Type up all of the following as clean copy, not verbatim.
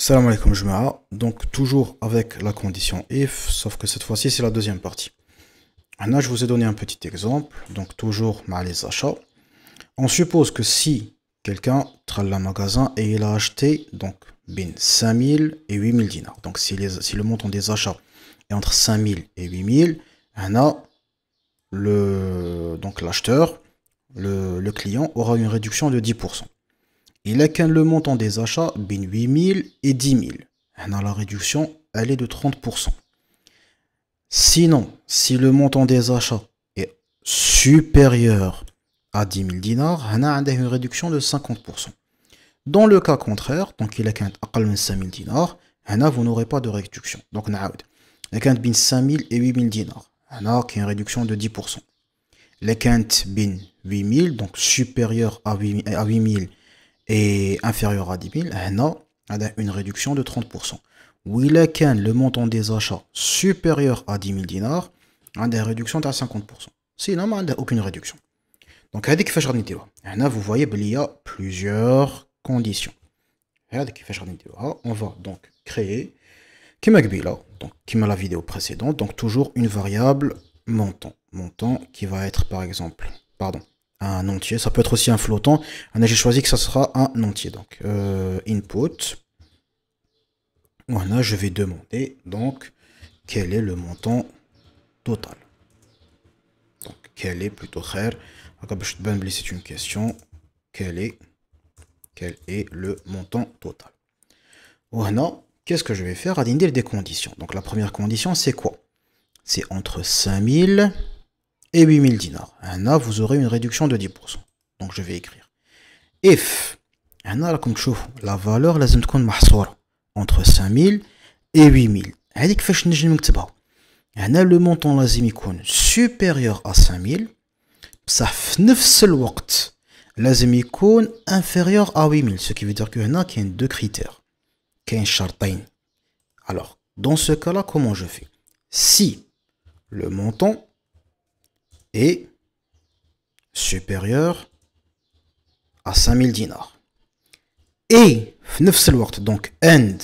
Salam alaikum jama'a. Donc toujours avec la condition if, sauf que cette fois-ci c'est la deuxième partie. Là je vous ai donné un petit exemple, donc toujours mal les achats. On suppose que si quelqu'un tralla un magasin et il a acheté donc bin 5000 et 8000 dinars. Donc si le montant des achats est entre 5000 et 8000, on a donc l'acheteur, le client aura une réduction de 10%. Il a qu'un le montant des achats, bin 8000 et 10 000. La réduction, elle est de 30%. Sinon, si le montant des achats est supérieur à 10 000 dinars, on a une réduction de 50%. Dans le cas contraire, donc il a qu'un aqal min 5 000 dinars, vous n'aurez pas de réduction. Donc, il a qu'un bin 5 000 et 8 000 dinars, on a une réduction de 10%. Le quinte bin 8000, donc supérieur à 8000 et inférieur à 10 000, on a une réduction de 30%. Oui, le montant des achats supérieur à 10 000 dinars, on a une réduction de 50%. Sinon, on n'a aucune réduction. Donc, vous voyez qu'il y a plusieurs conditions. On va donc créer, comme la vidéo précédente, donc toujours une variable montant. Montant qui va être par exemple, un entier, ça peut être aussi un flottant. J'ai choisi que ça sera un entier. Donc input. Voilà, je vais demander donc quel est le montant total. Donc quel est plutôt khair. C'est une question. Quel est le montant total? Voilà, qu'est-ce que je vais faire? À des conditions. Donc la première condition, c'est quoi? C'est entre 5000 et 8000 dinars. Là, vous aurez une réduction de 10%. Donc je vais écrire if la valeur لازم تكون محصورة entre 5000 et 8000. هذيك كيفاش نجي نكتبها؟ هنا le montant لازم يكون supérieur à 5000 بصح في نفس الوقت لازم يكون inférieur à 8000. Ce qui veut dire que هنا كاين deux critères. كاين شرطين. Alors, dans ce cas-là, comment je fais? Si le montant est supérieur à 5000 dinars. Et, donc, end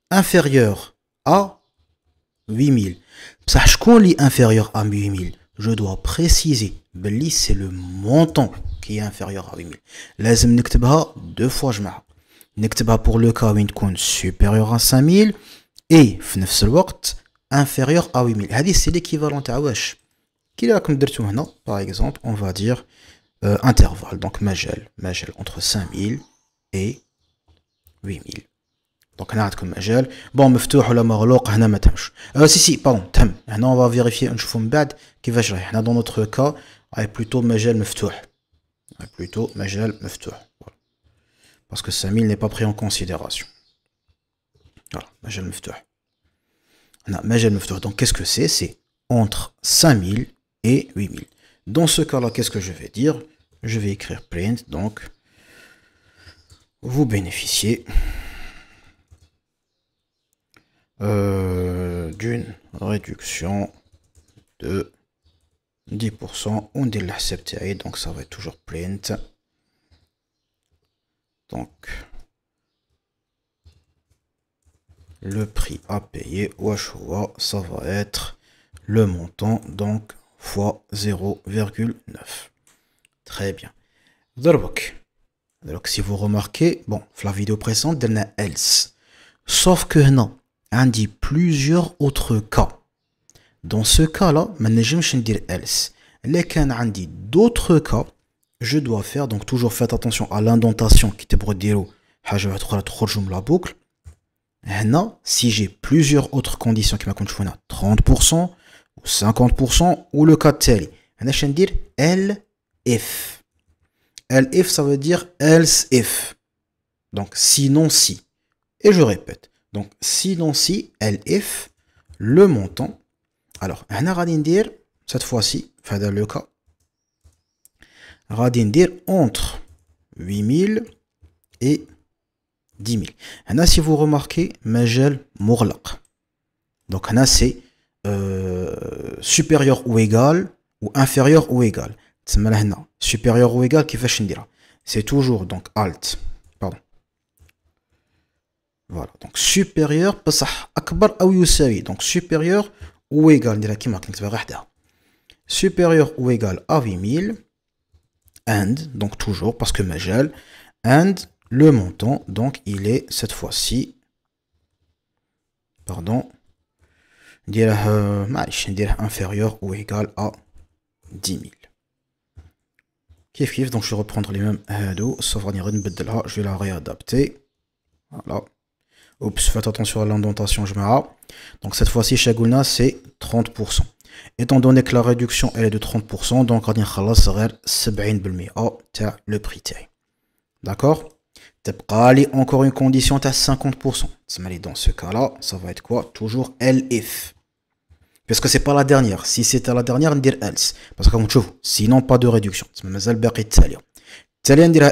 inférieur à 8000. Ça, je connais inférieur à 8000. Je dois préciser, c'est le montant qui est inférieur à 8000. لازم نكتبها deux fois جماعة. نكتبها pour le cas où il est supérieur à 5000 et, في نفس الوقت, inférieur à 8000. C'est l'équivalent à واش كي راكم درتو هنا. Par exemple, on va dire intervalle. Donc majel entre 5000 et 8000. Donc هنا عندكم مجال بون مفتوح ولا مغلوق. هنا ما تمش. si pardon تم. هنا on va vérifier نشوفوا من بعد كيفاش راهي. هنا dans notre cas راهي plutôt مجال مفتوح. plutôt مجال مفتوح. Parce que 5000 n'est pas pris en considération. Voilà, مجال مفتوح. Donc qu'est-ce que c'est? C'est entre 5000 et 8000. Dans ce cas-là, qu'est-ce que je vais dire? Je vais écrire print, donc vous bénéficiez d'une réduction de 10%. On dit l'accepter, donc ça va être toujours print. Donc le prix à payer, ça va être le montant, donc fois 0,9. Très bien. Donc, si vous remarquez, bon, la vidéo précédente, elle a else. Sauf que non, on dit plusieurs autres cas. Dans ce cas-là, je ne dire else. Lesquels on dit d'autres cas, je dois faire, donc toujours faites attention à l'indentation qui te brode la boucle. Si j'ai plusieurs autres conditions qui m'accompagnent, 30% ou 50% ou le cas de telle, je vais dire elif. Elif, ça veut dire else if. Donc sinon si. Et je répète. Donc sinon si, elif, le montant. Alors, on va dire cette fois-ci, dans le cas, on va dire entre 8000 et 10 000. Là, si vous remarquez, majel mourlaq. Donc là, c'est supérieur ou égal ou inférieur ou égal. Supérieur ou égal, qui fait chendira. C'est toujours donc alt. Pardon. Voilà, donc supérieur, بصح أكبر أو يساوي. Donc supérieur ou égal, نديرها كيما راك نكتبها وحدها. Supérieur ou égal à 8000. And, donc toujours, parce que majal. And le montant, donc il est cette fois-ci, pardon, inférieur ou égal à 10 000. Kif kif, donc je vais reprendre les mêmes je vais la réadapter. Voilà. Oups, faites attention à l'indentation, je mets. Donc cette fois-ci, chez Goulna, c'est 30%. Étant donné que la réduction elle est de 30%, donc on va dire 70% le prix. D'accord? Encore une condition à 50%. Dans ce cas-là, ça va être quoi? Toujours LF. Parce que c'est pas la dernière. Si c'était la dernière, on dirait else. Parce que comme tu vois, sinon pas de réduction.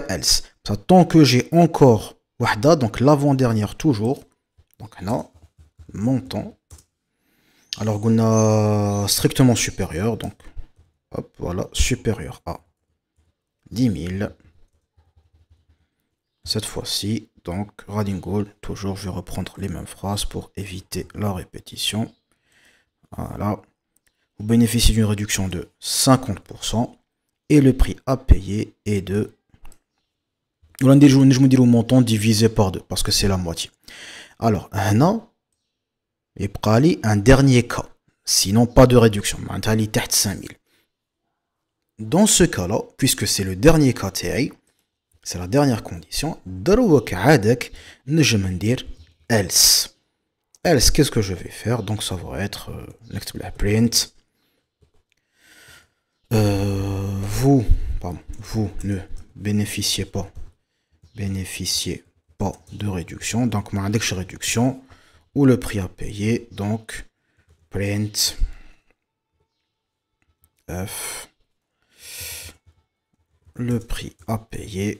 Else. Tant que j'ai encore wahda, donc l'avant-dernière toujours. Donc là, montant. Alors on a strictement supérieur. Donc hop, voilà, supérieur à 10 000. Cette fois-ci, donc Radin Goal, toujours je vais reprendre les mêmes phrases pour éviter la répétition. Voilà. Vous bénéficiez d'une réduction de 50% et le prix à payer est de... Je me dis le montant divisé par 2 parce que c'est la moitié. Alors, il y a un dernier cas. Sinon, pas de réduction. Il 5000. Dans ce cas-là, puisque c'est le dernier cas, c'est la dernière condition, else. Else, qu'est-ce que je vais faire? Donc ça va être print. Vous ne bénéficiez pas de réduction. Donc ma réduction ou le prix à payer. Donc print F. Le prix à payer,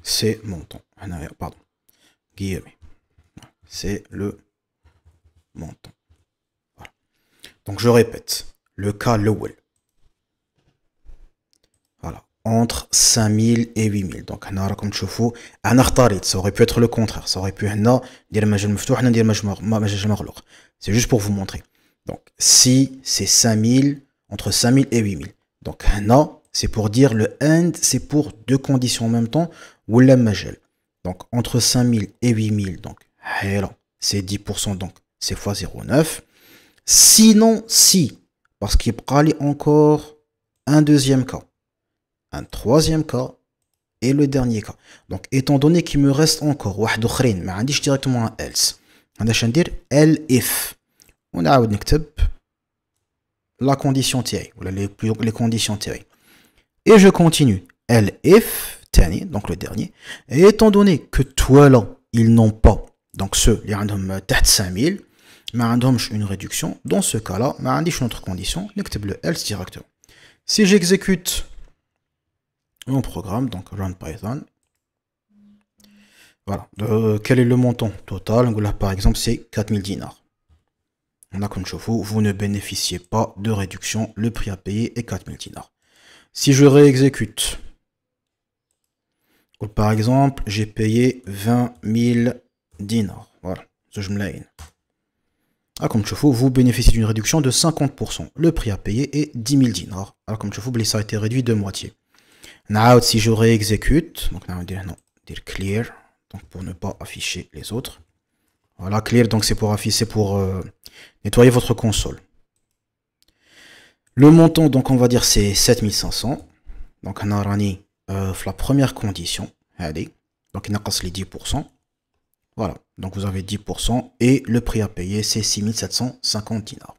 c'est montant. Pardon. Guillemets. C'est le montant. Voilà. Donc je répète. Le cas Lowell. Voilà. Entre 5000 et 8000. Donc comme tu vois, ça aurait pu être le contraire. Ça aurait pu être c'est juste pour vous montrer. Donc si c'est 5000, entre 5000 et 8000. Donc c'est pour dire le end, c'est pour deux conditions en même temps, ou la majel. Donc entre 5000 et 8000, donc c'est 10%, donc c'est fois 0,9. Sinon, si, parce qu'il y a encore un deuxième cas, un troisième cas, et le dernier cas. Donc étant donné qu'il me reste encore, mais on dit directement un else. On va dire elif. On a la condition TI, ou les conditions TI. Et je continue. LF, donc le dernier. Et étant donné que toi là, ils n'ont pas, donc ceux, les ont 5000, mais ont une réduction, dans ce cas-là, on a une autre condition, le else directement. Si j'exécute mon programme, donc run Python, voilà, quel est le montant total? Là, par exemple, c'est 4000 dinars. On a comme vous ne bénéficiez pas de réduction, le prix à payer est 4000 dinars. Si je réexécute, par exemple, j'ai payé 20 000 dinars. Voilà, je me l'ai. Comme tu vois, vous bénéficiez d'une réduction de 50%. Le prix à payer est 10 000 dinars. Alors, comme tu vois, ça a été réduit de moitié. Si je réexécute, donc on va dire clear, donc pour ne pas afficher les autres. Voilà, clear, donc c'est pour afficher, pour nettoyer votre console. Le montant, donc on va dire c'est 7500. Donc on a rani la première condition. Allez. Donc il n'a pas les 10%. Voilà. Donc vous avez 10% et le prix à payer c'est 6750 dinars.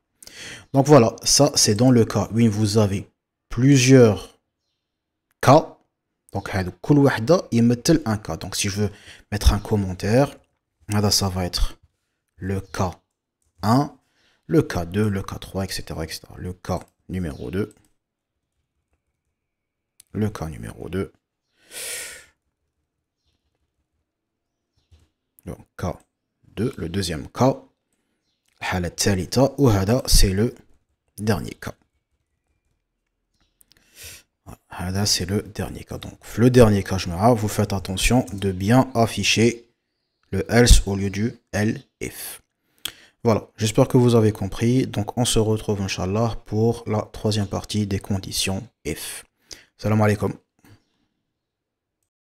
Donc voilà, ça c'est dans le cas où vous avez plusieurs cas. Donc il met un cas. Donc si je veux mettre un commentaire, ça va être le cas 1, le cas 2, le cas 3, etc. etc. Le cas numéro 2. Le cas numéro 2. Le cas 2, le deuxième cas. C'est le dernier cas. C'est le dernier cas. Donc, le dernier cas, vous faites attention de bien afficher Le else au lieu du if. Voilà, j'espère que vous avez compris. Donc on se retrouve, Inch'Allah, pour la troisième partie des conditions if. Salam alaikum.